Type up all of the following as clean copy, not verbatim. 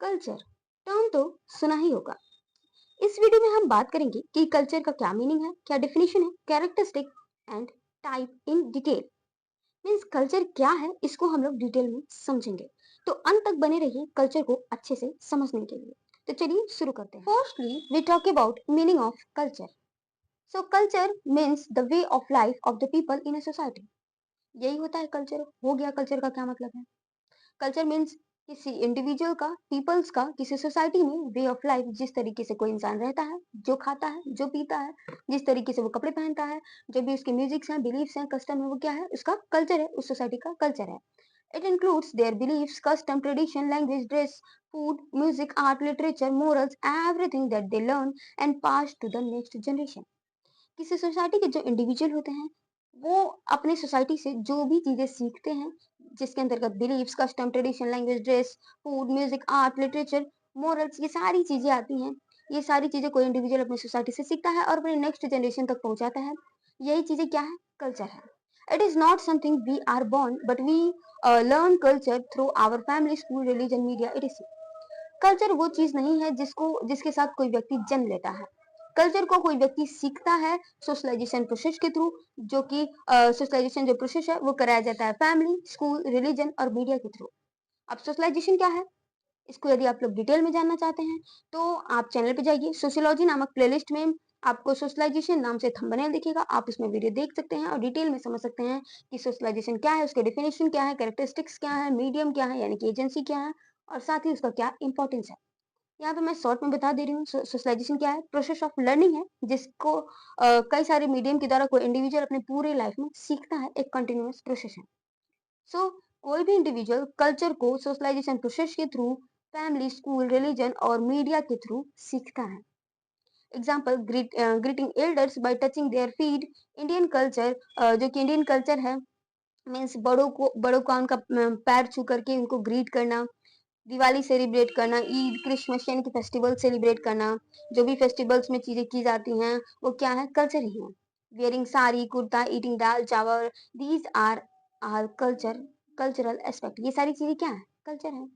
Culture term तो सुना ही होगा। इस वीडियो में हम बात करेंगे कि कल्चर का क्या मीनिंग है, क्या डेफिनेशन है, characteristic and type in detail. Means culture क्या है, इसको हम लोग डिटेल में समझेंगे। तो अंत तक बने रहिए कल्चर को अच्छे से समझने के लिए। तो चलिए शुरू करते हैं। Firstly we talk about meaning of culture. So culture means the way of life of the people in a society. यही होता है कल्चर। हो गया कल्चर का क्या मतलब है। कल्चर मीन्स किसी इंडिविजुअल का, पीपल्स का, किसी सोसाइटी में वे ऑफ लाइफ, जिस तरीके से कोई इंसान रहता है, जो खाता है, जो पीता है, जिस तरीके से वो कपड़े पहनता है, जो भी उसके म्यूजिक्स हैं, बिलीफ्स हैं, कस्टम है, वो क्या है, उसका कल्चर है, उस सोसाइटी का कल्चर है। It includes their beliefs, custom, tradition, language, dress, food, music, art, literature, morals, everything that they learn and pass to the next generation. किसी सोसाइटी के जो इंडिविजुअल होते हैं, वो अपने सोसाइटी से जो भी चीजें सीखते हैं, जिसके अंतर्गत believes, custom, tradition, language, dress, food, music, art, literature, morals, ये सारी चीजें आती हैं। ये सारी चीजें कोई इंडिविजुअल अपनी सोसाइटी से सीखता है और अपने नेक्स्ट जनरेशन तक पहुंचाता है। यही चीजें क्या है, कल्चर है। It is not something we are born but we learn culture through our family, school, religion, media, it. Culture वो चीज नहीं है जिसके साथ कोई व्यक्ति जन्म लेता है। कल्चर को कोई व्यक्ति सीखता है सोशलाइजेशन प्रोसेस के थ्रू, जो कि सोशलाइजेशन जो प्रोसेस है वो कराया जाता है फैमिली, स्कूल, रिलीजन और मीडिया के थ्रू। अब सोशलाइजेशन क्या है, इसको यदि आप लोग डिटेल में जानना चाहते हैं तो आप चैनल पे जाइए। सोशियोलॉजी नामक प्लेलिस्ट में आपको सोशलाइजेशन नाम से थंबनेल दिखेगा, आप उसमें वीडियो देख सकते हैं और डिटेल में समझ सकते हैं कि सोशलाइजेशन क्या है, उसके डेफिनेशन क्या है, कैरेक्टरिस्टिक्स क्या है, मीडियम क्या है यानी कि एजेंसी क्या है, और साथ ही उसका क्या इंपॉर्टेंस है। यहाँ पे मैं शॉर्ट में बता दे रही हूँ। सोशलाइजेशन क्या है, प्रोसेस ऑफ लर्निंग है, जिसको कई सारे मीडियम के द्वारा कोई इंडिविजुअल अपने पूरे लाइफ में सीखता है, एक कंटिन्यूअस प्रोसेस है। सो कोई भी इंडिविजुअल कल्चर को सोशलाइजेशन प्रोसेस के थ्रू, फैमिली, स्कूल, रिलीजन और मीडिया के थ्रू सीखता है। Example, greeting elders bye touching their feet. Indian culture, जो कि इंडियन कल्चर है, मीन्स बड़ों का उनका पैर छू करके उनको ग्रीट करना। दिवाली सेलिब्रेट करना, ईद, क्रिसमस यानी कि फेस्टिवल सेलिब्रेट करना। जो भी फेस्टिवल्स में चीजें की जाती हैं वो क्या है, कल्चर ही है। वियरिंग साड़ी, कुर्ता, ईटिंग दाल चावल, दीज आर कल्चरल एस्पेक्ट। ये सारी चीजें क्या है, कल्चर है।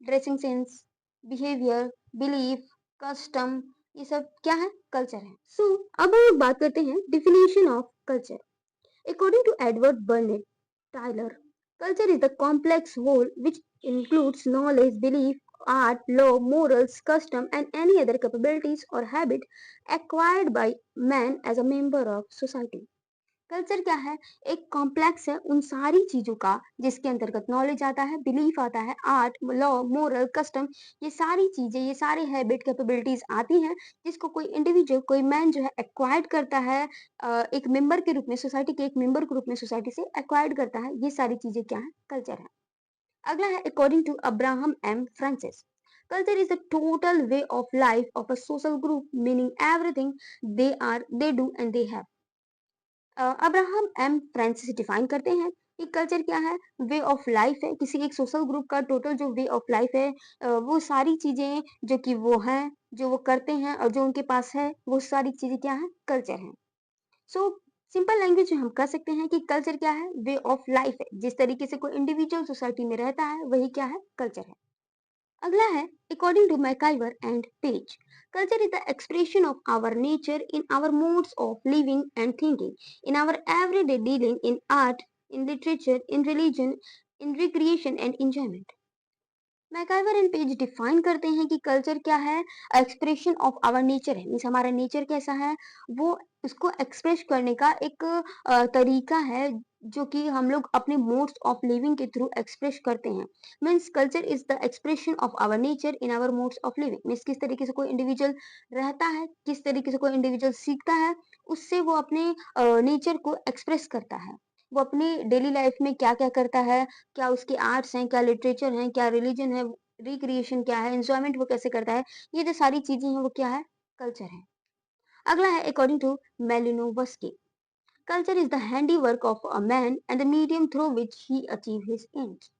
Dressing sense, behaviour, belief, custom, ये सब क्या है, कल्चर है। सो अब हम लोग बात करते हैं definition of culture. According to Edward Burnett Tyler, culture is the complex whole which includes knowledge, belief, art, law, morals, custom, and any other capabilities or habit acquired by man as a member of society. Culture क्या है, एक complex है उन सारी चीजों का जिसके अंतर्गत नॉलेज आता है, बिलीफ आता है, आर्ट, लॉ, मोरल, कस्टम, ये सारी चीजें, ये सारे हैबिट, कैपेबिलिटीज आती हैं, जिसको कोई इंडिविजुअल, कोई मैन जो है एक्वायर्ड करता है, एक मेंबर के रूप में, सोसाइटी के एक मेंबर के रूप में सोसाइटी से एक्वायर्ड करता है। ये सारी चीजें क्या है, कल्चर है। अगला है according to Abraham M Francis, culture is the total way of life of a social group meaning everything they do and they have. Abraham M Francis define करते हैं कि कल्चर क्या है, वे ऑफ लाइफ है, किसी एक सोशल ग्रुप का total जो वे ऑफ लाइफ है, वो सारी चीजें जो कि वो हैं, जो वो करते हैं और जो उनके पास है, वो सारी चीजें क्या है, कल्चर है। सो सिंपल लैंग्वेज में हम कह सकते हैं कि कल्चर क्या है, वे ऑफ लाइफ है, जिस तरीके से कोई इंडिविजुअल सोसाइटी में रहता है वही क्या है, कल्चर है। अगला है according to MacIver and Page, culture is the expression of our nature in our modes of living and thinking, in our everyday dealing, in art, in literature, in religion, in recreation and enjoyment. MacIver and Page define करते हैं कि culture क्या है, expression of our nature है, means हमारा नेचर कैसा है, वो उसको एक्सप्रेस करने का एक तरीका है, जो कि हम लोग अपने मोड्स ऑफ लिविंग के थ्रू एक्सप्रेस करते हैं। Means culture is the expression of our nature in our modes of living. Means किस तरीके से कोई इंडिविजुअल रहता है, किस तरीके से कोई इंडिविजुअल सीखता है, उससे वो अपने नेचर को एक्सप्रेस करता है। वो अपनी डेली लाइफ में क्या क्या करता है, क्या उसके आर्ट्स हैं, क्या लिटरेचर हैं, क्या रिलीजन है, रिक्रिएशन क्या है, एंजॉयमेंट वो कैसे करता है, ये जो सारी चीजें हैं वो क्या है, कल्चर है। अगला है according to Malinowski, culture is the handiwork of a man and the medium through which he achieve his aims.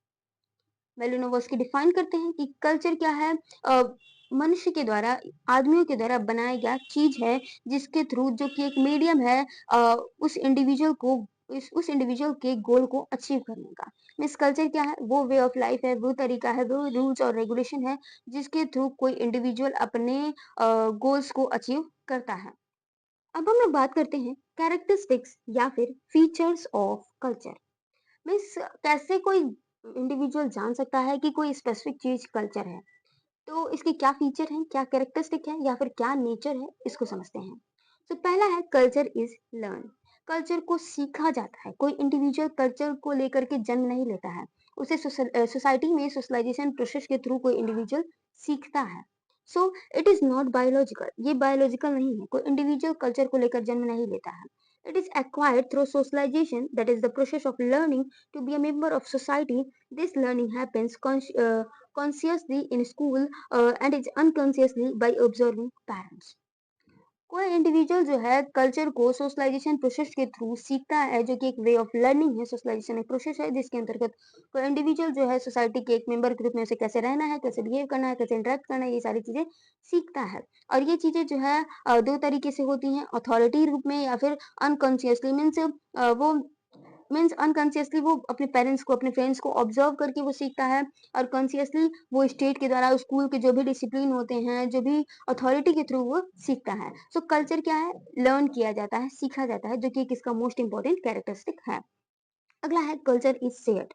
Malinowski define करते हैं कि कल्चर क्या है, मनुष्य के द्वारा, आदमियों के द्वारा बनाया गया चीज है, जिसके थ्रू, जो कि एक मीडियम है, उस इंडिविजुअल को, उस इंडिविजुअल के गोल को अचीव करने का। मीन्स कल्चर क्या है? वो वे ऑफ लाइफ है, वो तरीका है, वो रूल्स और रेगुलेशन है जिसके थ्रू कोई इंडिविजुअल अपने गोल्स को अचीव करता है। अब हम लोग बात करते हैं कैरेक्टरिस्टिक्स या फिर फीचर्स ऑफ कल्चर। मीन्स कैसे कोई इंडिविजुअल जान सकता है कि कोई स्पेसिफिक चीज कल्चर है। तो इसके क्या फीचर हैं, क्या कैरेक्टरिस्टिक है या फिर क्या नेचर है, इसको समझते हैं। तो पहला है कल्चर इज लर्न। कल्चर को सीखा जाता है। कोई इंडिविजुअल कल्चर को लेकर के जन्म नहीं लेता है। उसे सोसाइटी में सोशलाइजेशन प्रोसेस के थ्रू कोई इंडिविजुअल सीखता है। So it is not biological. ये बायोलॉजिकल नहीं है। कोई इंडिविजुअल कल्चर को लेकर जन्म नहीं लेता है। It is acquired through socialisation, that is the process of learning to be a member of society. This learning happens consciously in school and it's unconsciously by observing parents. कोई individual जो है culture को socialisation process के through सीखता है, जो कि एक वे ऑफ लर्निंग है। सोशलाइजेशन एक प्रोसेस है जिसके अंतर्गत कोई इंडिविजुअल जो है सोसाइटी के एक मेंबर के रूप में उसे कैसे रहना है, कैसे बिहेव करना है, कैसे इंटरेक्ट करना है, ये सारी चीजें सीखता है। और ये चीजें जो है दो तरीके से होती हैं, अथॉरिटी रूप में या फिर अनकॉन्शियसली। मीन्स वो मीन्स अनकॉन्शियसली वो अपने पेरेंट्स को, अपने फ्रेंड्स को ऑब्जर्व करके वो सीखता है। और कॉन्शियसली वो स्टेट के द्वारा, स्कूल के जो भी डिसिप्लिन होते हैं, जो भी अथॉरिटी के थ्रू वो सीखता है। सो कल्चर क्या है? लर्न किया जाता है, सीखा जाता है, जो कि किसका मोस्ट इंपॉर्टेंट कैरेक्टरिस्टिक है। अगला है culture is shared.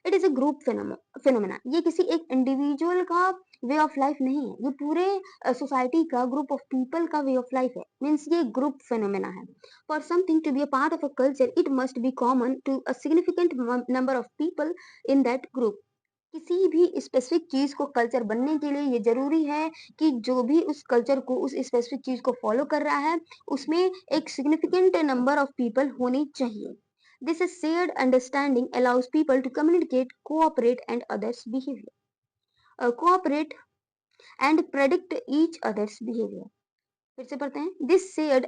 It is a group phenomena. ये किसी एक इंडिविजुअल का वे ऑफ लाइफ नहीं है, ये पूरे सोसाइटी का, ग्रुप ऑफ पीपल का वे ऑफ लाइफ है। मीन्स ये ग्रुप फिनोमेना है। For something to be a part of a culture it must be common to a significant number of people in that group. किसी भी specific चीज को culture बनने के लिए ये जरूरी है कि जो भी उस कल्चर को, उस स्पेसिफिक चीज को फॉलो कर रहा है, उसमें एक सिग्निफिकेंट नंबर ऑफ पीपल होनी चाहिए। This is shared understanding allows people to communicate, cooperate, and others' behavior. Cooperate and predict each other's behavior. फिर से पढ़ते हैं. This shared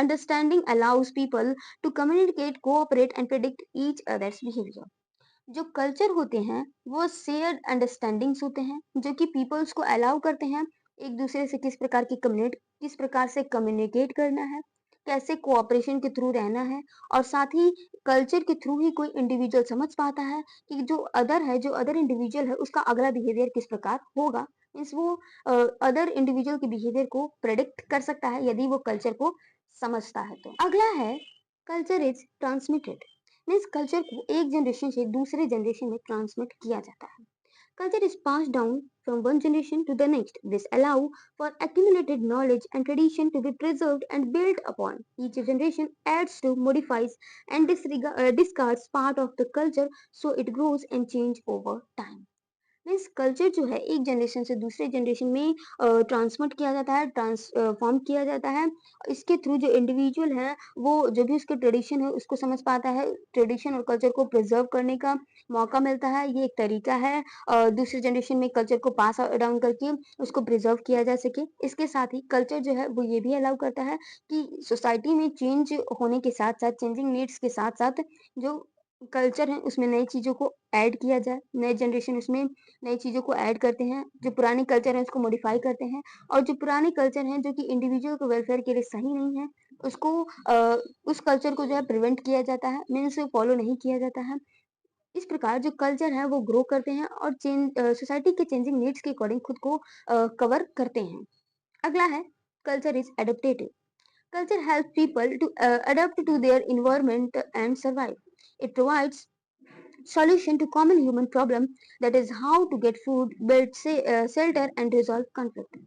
understanding allows people to communicate, cooperate, and predict each other's behavior. जो culture होते हैं वो shared understandings होते हैं, जो कि पीपल्स को अलाउ करते हैं एक दूसरे से किस प्रकार से कम्युनिकेट करना है, कैसे कोऑपरेशन के थ्रू रहना है। और साथ ही कल्चर के थ्रू ही कोई इंडिविजुअल समझ पाता है कि जो अदर है, जो अदर इंडिविजुअल है, उसका अगला बिहेवियर किस प्रकार होगा। मीन्स वो अदर इंडिविजुअल के बिहेवियर को प्रेडिक्ट कर सकता है यदि वो कल्चर को समझता है तो। अगला है culture is transmitted. Means culture को एक जनरेशन से दूसरे जनरेशन में ट्रांसमिट किया जाता है। Culture is passed down from one generation to the next. This allow for accumulated knowledge and tradition to be preserved and built upon. Each generation adds to, modifies, and discards part of the culture so it grows and change over time. Means culture जो है एक generation से दूसरे generation में transmit किया जाता है, transform किया जाता है। इसके थ्रू जो इंडिविजुअल है वो जो भी उसके ट्रेडिशन है उसको समझ पाता है, ट्रेडिशन और कल्चर को प्रिजर्व करने का मौका मिलता है। ये एक तरीका है दूसरे जनरेशन में कल्चर को पास डाउन करके उसको प्रिजर्व किया जा सके। इसके साथ ही कल्चर जो है वो ये भी अलाउ करता है कि सोसाइटी में चेंज होने के साथ साथ, चेंजिंग नीड्स के साथ साथ, जो कल्चर है उसमें नई चीजों को ऐड किया जाए। नए जनरेशन उसमें नई चीजों को ऐड करते हैं, जो पुराने कल्चर है उसको मॉडिफाई करते हैं। और जो पुराने कल्चर हैं जो कि इंडिविजुअल के वेलफेयर के लिए सही नहीं है, उसको उस कल्चर को जो है प्रिवेंट किया जाता है, मीन्स फॉलो नहीं किया जाता है। इस प्रकार जो कल्चर है वो ग्रो करते हैं और सोसाइटी के चेंजिंग नीड्स के अकॉर्डिंग खुद को कवर करते हैं। अगला है culture is adaptative. Culture helps people to adapt to their environment and survive. It provides solution to common human problem, that is how to get food, build shelter and resolve conflict.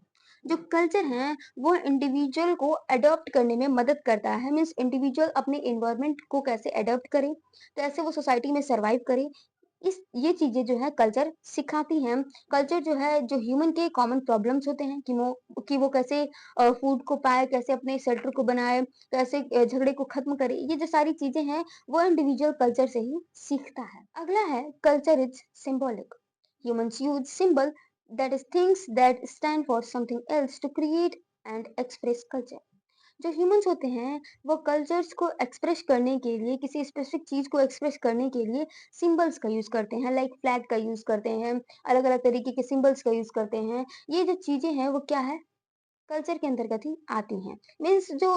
जो culture है वो individual को adopt करने में मदद करता है। Means individual अपने एनवायरनमेंट को कैसे अडॉप्ट करे, कैसे वो सोसाइटी में सरवाइव करे, इस ये चीजें जो है कल्चर सिखाती हैं। कल्चर जो है जो ह्यूमन के कॉमन प्रॉब्लम्स होते हैं कि वो कैसे फूड को पाए, कैसे अपने शेल्टर को बनाए, कैसे झगड़े को खत्म करे, ये जो सारी चीजें हैं वो इंडिविजुअल कल्चर से ही सीखता है। अगला है culture is symbolic. Humans use symbol, that is things that stand for something else to create and express culture. जो ह्यूमंस होते हैं वो कल्चर्स को एक्सप्रेस करने के लिए, किसी स्पेसिफिक चीज को एक्सप्रेस करने के लिए सिंबल्स का यूज करते हैं। लाइक फ्लैग का यूज करते हैं, अलग अलग तरीके के सिंबल्स का यूज करते हैं। ये जो चीजें हैं वो क्या है, कल्चर के अंतर्गत ही आती हैं। मीन्स जो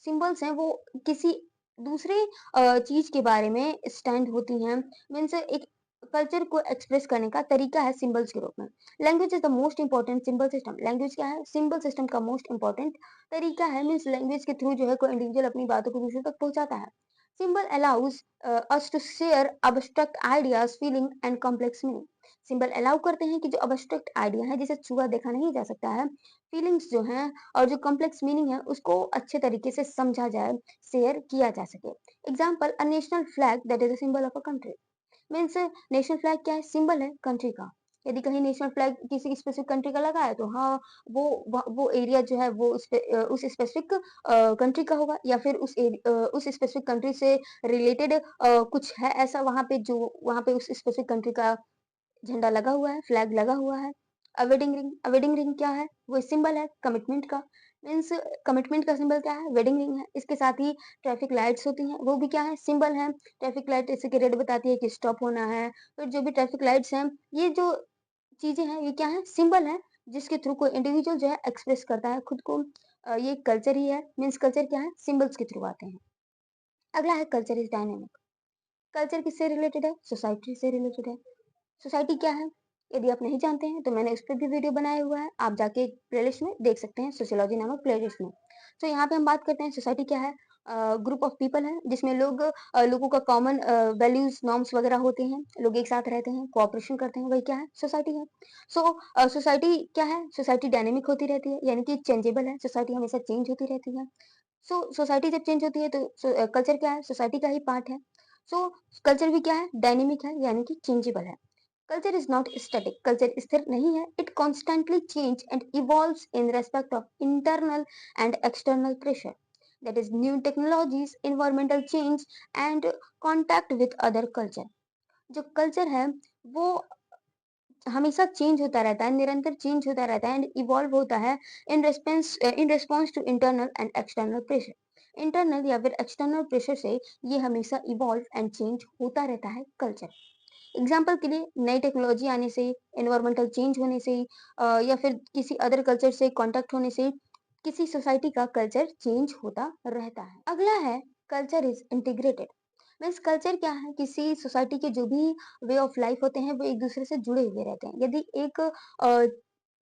सिंबल्स हैं वो किसी दूसरे चीज के बारे में स्टैंड होती हैं। मीन्स एक कल्चर को एक्सप्रेस करने का तरीका है सिंबल्स के रूप में। Language is the most important symbol system. Language क्या है? सिंबल सिस्टम का मोस्ट इंपॉर्टेंट तरीका है। मीन्स लैंग्वेज के थ्रू जो है कोई इंडिविजुअल अपनी बातों को दूसरों तक पहुंचाता है। Symbol allows us to share abstract ideas, feeling and complex meaning. Symbol allow करते हैं कि जो अब्स्ट्रैक्ट आइडिया है जिसे छुआ देखा नहीं जा सकता है, फीलिंग्स जो हैं और जो कॉम्प्लेक्स मीनिंग है उसको अच्छे तरीके से समझा जाए, शेयर किया जा सके। Example, a national flag that is a symbol of a country. Means national flag क्या है? सिंबल है कंट्री का। यदि कहीं नेशनल फ्लैग किसी स्पेसिफिक कंट्री का लगा है तो हाँ, वो एरिया जो है वो उस स्पेसिफिक कंट्री का होगा, या फिर उस स्पेसिफिक कंट्री से रिलेटेड कुछ है ऐसा वहां पे जो वहां पे उस स्पेसिफिक कंट्री का झंडा लगा हुआ है, फ्लैग लगा हुआ है। वेडिंग रिंग क्या है? वो सिंबल है कमिटमेंट का। मीन्स कमिटमेंट का सिंबल क्या है? वेडिंग रिंग है। इसके साथ ही ट्रैफिक लाइट्स होती हैं, वो भी क्या है? सिंबल है। ट्रैफिक लाइट जैसे कि रेड बताती है कि स्टॉप होना है। फिर जो भी ट्रैफिक लाइट्स हैं, ये जो चीजें हैं ये क्या है? सिंबल है, जिसके थ्रू कोई इंडिविजुअल जो है एक्सप्रेस करता है खुद को। ये कल्चर ही है। मीन्स कल्चर क्या है? सिंबल्स के थ्रू आते हैं। अगला है कल्चर इज डायनेमिक। कल्चर किससे रिलेटेड है? सोसाइटी से रिलेटेड है। सोसाइटी क्या है? यदि आप नहीं जानते हैं तो मैंने उस पर भी वीडियो बनाया हुआ है, आप जाके प्लेलिस्ट में देख सकते हैं, सोशियोलॉजी नामक प्लेलिस्ट में। तो यहाँ पे हम बात करते हैं सोसाइटी क्या है? ग्रुप ऑफ पीपल है जिसमें लोगों का कॉमन वैल्यूज नॉर्म्स वगैरह होते हैं, लोग एक साथ रहते हैं, कोऑपरेशन करते हैं, वही क्या है? सोसाइटी है। सो सोसाइटी क्या है? सोसाइटी डायनेमिक होती रहती है, यानी कि चेंजेबल है, सोसाइटी हमेशा चेंज होती रहती है। सो सोसाइटी जब चेंज होती है तो कल्चर क्या है? सोसाइटी का ही पार्ट है। सो कल्चर भी क्या है? डायनेमिक है, यानी कि चेंजेबल है। Culture is not static. Culture स्थिर नहीं है. It constantly change and evolves in respect of internal and external pressure. That is new technologies, environmental change and contact with other culture. जो कल्चर है वो हमेशा चेंज होता रहता है, निरंतर चेंज होता रहता है एंड इवॉल्व होता है in response to internal and external pressure. Internal या फिर एक्सटर्नल प्रेशर से ये हमेशा इवॉल्व एंड चेंज होता रहता है कल्चर। एग्जाम्पल के लिए नई टेक्नोलॉजी आने से, एनवायरमेंटल चेंज होने से या फिर किसी अदर कल्चर से कांटेक्ट होने से किसी सोसाइटी का कल्चर चेंज होता रहता है। अगला है culture is integrated. Means culture क्या है? किसी सोसाइटी के जो भी वे ऑफ लाइफ होते हैं वो एक दूसरे से जुड़े हुए रहते हैं। यदि एक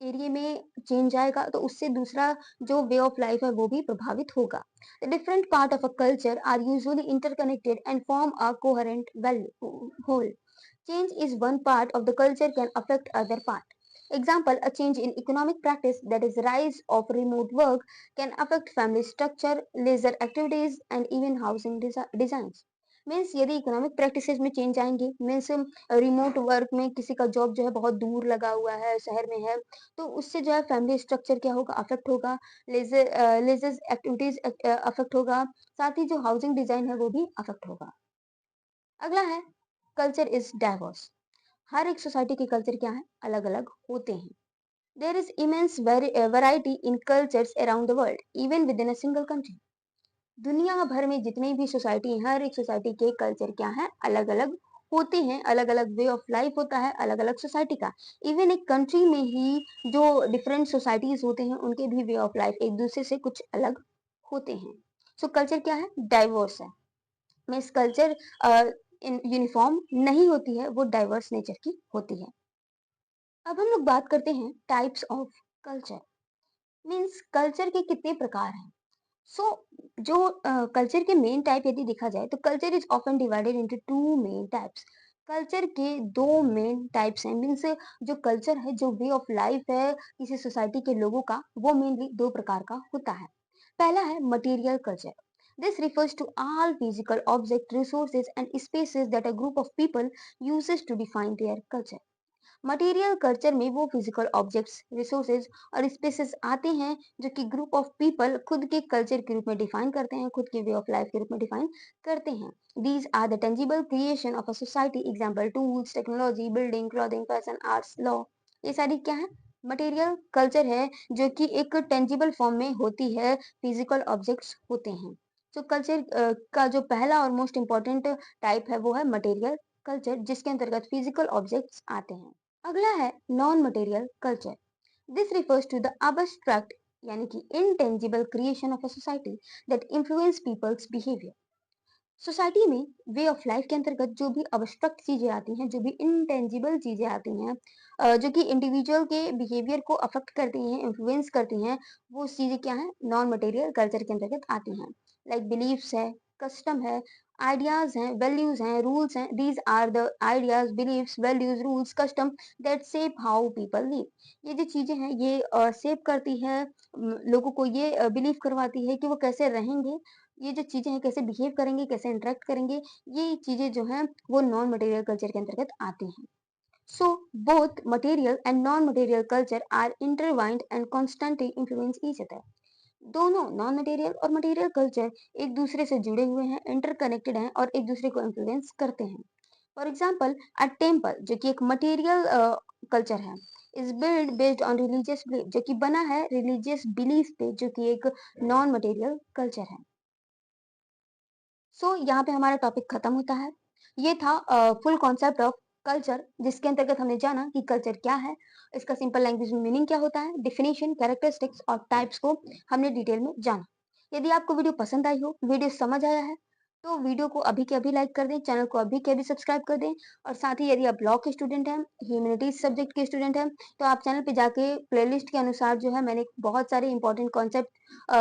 एरिया में चेंज आएगा तो उससे दूसरा जो वे ऑफ लाइफ है वो भी प्रभावित होगा। The different part of a culture are usually interconnected and form a coherent value whole. Change is one part of the culture can affect other part. Example, a change in economic practice, that is rise of remote work, can affect family structure, leisure activities and even housing designs. Means यदि economic practices में change आएंगे, means remote work में किसी का job जो है बहुत दूर लगा हुआ है, शहर में है, तो उससे जो है फैमिली स्ट्रक्चर क्या होगा? अफेक्ट होगा। लेजर एक्टिविटीज अफेक्ट होगा। साथ ही जो हाउसिंग डिजाइन है वो भी अफेक्ट होगा। अगला है कल्चर इज डाइवर्स। हर एक सोसाइटी के कल्चर क्या है? अलग अलग होते हैं। There is immense variety in cultures around the world even within a single country. दुनिया भर में जितनी भी सोसाइटी है, हर एक सोसाइटी के कल्चर क्या है? अलग अलग होते हैं, अलग अलग वे ऑफ लाइफ होता है अलग अलग सोसाइटी का। इवन एक कंट्री में ही जो डिफरेंट सोसाइटीज होते हैं उनके भी वे ऑफ लाइफ एक दूसरे से कुछ अलग होते हैं। सो कल्चर क्या है? डाइवर्स है। मीन्स कल्चर यूनिफॉर्म नहीं होती है, वो डाइवर्स नेचर की होती है। अब हम लोग बात करते हैं types of culture. Means culture के कितने प्रकार हैं। सो जो कल्चर के मेन टाइप यदि देखा जाए तो culture is often divided into two main types. Culture के दो मेन टाइप्स हैं। मीन्स जो कल्चर है, जो वे ऑफ लाइफ है किसी सोसाइटी के लोगों का, वो मेनली दो प्रकार का होता है। पहला है material culture. This refers to all physical objects, resources and spaces that a group of people uses to define their culture. Material culture में वो फिजिकल ऑब्जेक्ट्स, रिसोर्सेज और स्पेसेस आते हैं जो कि ग्रुप ऑफ पीपल खुद के कल्चर के रूप में डिफाइन करते हैं, खुद के वे ऑफ लाइफ के रूप में डिफाइन करते हैं। These are the tangible creation of a society. Example, tools, technology, building, clothing, fashion, arts, law. ये सारी क्या है? मटेरियल कल्चर है, जो कि एक टेंजिबल फॉर्म में होती है, फिजिकल ऑब्जेक्ट्स होते हैं। तो कल्चर का जो पहला और मोस्ट इंपॉर्टेंट टाइप है वो है मटेरियल कल्चर, जिसके अंतर्गत फिजिकल ऑब्जेक्ट्स आते हैं। अगला है non material culture. This refers to the abstract यानी कि intangible creation of a society that influence people's behavior. Society में वे ऑफ लाइफ के अंतर्गत जो भी अब्स्ट्रक्ट चीजें आती हैं, जो भी इनटेंजिबल चीजें आती हैं, जो कि इंडिविजुअल के बिहेवियर को अफेक्ट करती हैं, इन्फ्लुएंस करती हैं, वो चीजें क्या हैं, नॉन मटेरियल कल्चर के अंतर्गत आती हैं। लाइक बिलीफ्स है, कस्टम है, आइडियाज हैं, वैल्यूज हैं, रूल्स हैं। These are the ideas, beliefs, values, rules, custom that shape how people live. ये जो चीजें हैं, ये शेप करती है, लोगों को ये बिलीव करवाती है कि वो कैसे रहेंगे। ये जो चीज़ें हैं, कैसे बिहेव करेंगे, कैसे इंटरैक्ट करेंगे, ये चीज़ें जो हैं वो नॉन मटेरियल कल्चर के अंतर्गत आती हैं। So both material and non material culture are intertwined and constantly influence each other. दोनों नॉन मटेरियल और मटेरियल कल्चर एक दूसरे से जुड़े हुए हैं, इंटरकनेक्टेड हैं और एक दूसरे को इन्फ्लुएंस करते हैं। फॉर एग्जाम्पल, अ टेम्पल जो कि एक मटेरियल कल्चर है, is build based on religious belief, जो कि बना है रिलीजियस बिलीफ पे, जो कि एक नॉन मटेरियल कल्चर है। सो यहाँ पे हमारा टॉपिक खत्म होता है। ये था फुल कॉन्सेप्ट ऑफ कल्चर, जिसके अंतर्गत हमने जाना कि कल्चर क्या है, इसका सिंपल लैंग्वेज में मीनिंग क्या होता है, डिफिनेशन, कैरेक्टरिस्टिक्स और टाइप्स को हमने डिटेल में जाना। यदि आपको वीडियो पसंद आई हो, वीडियो समझ आया है, तो वीडियो को अभी के अभी लाइक कर दें, चैनल को अभी के अभी सब्सक्राइब कर दें। और साथ ही यदि आप लॉ के स्टूडेंट हैं, ह्यूमैनिटीज सब्जेक्ट के स्टूडेंट हैं, तो आप चैनल पे जाके प्लेलिस्ट के अनुसार जो है मैंने बहुत सारे इंपॉर्टेंट कॉन्सेप्ट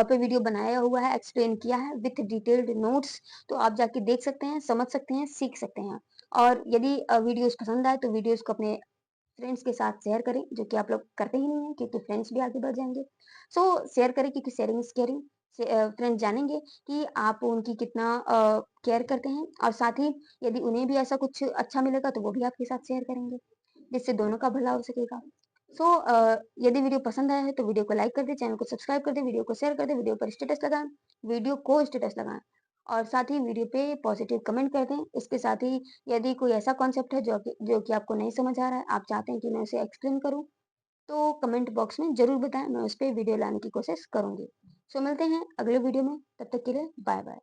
पे वीडियो बनाया हुआ है, एक्सप्लेन किया है विथ डिटेल्ड नोट्स। तो आप जाके देख सकते हैं, समझ सकते हैं, सीख सकते हैं। और यदि वीडियोस पसंद आए तो वीडियोस को अपने फ्रेंड्स के साथ शेयर करें, जो कि आप लोग करते ही नहीं है, क्योंकि फ्रेंड्स भी आगे बढ़ जाएंगे। सो शेयर करें, क्योंकि शेयरिंग इज केयरिंग। फ्रेंड्स जानेंगे कि आप उनकी कितना केयर करते हैं, और साथ ही यदि उन्हें भी ऐसा कुछ अच्छा मिलेगा तो वो भी आपके साथ शेयर करेंगे, जिससे दोनों का भला हो सकेगा। सो यदि वीडियो पसंद आया है तो वीडियो को लाइक कर दें, चैनल को सब्सक्राइब कर दें, वीडियो को शेयर कर दें, वीडियो पर स्टेटस लगाएं, वीडियो को स्टेटस लगाएं, और साथ ही वीडियो पे पॉजिटिव कमेंट कर दें। इसके साथ ही यदि कोई ऐसा कॉन्सेप्ट है जो कि आपको नहीं समझ आ रहा है, आप चाहते हैं कि मैं उसे एक्सप्लेन करूं, तो कमेंट बॉक्स में जरूर बताएं, मैं उस पर वीडियो लाने की कोशिश करूंगी। सो मिलते हैं अगले वीडियो में, तब तक के लिए बाय बाय।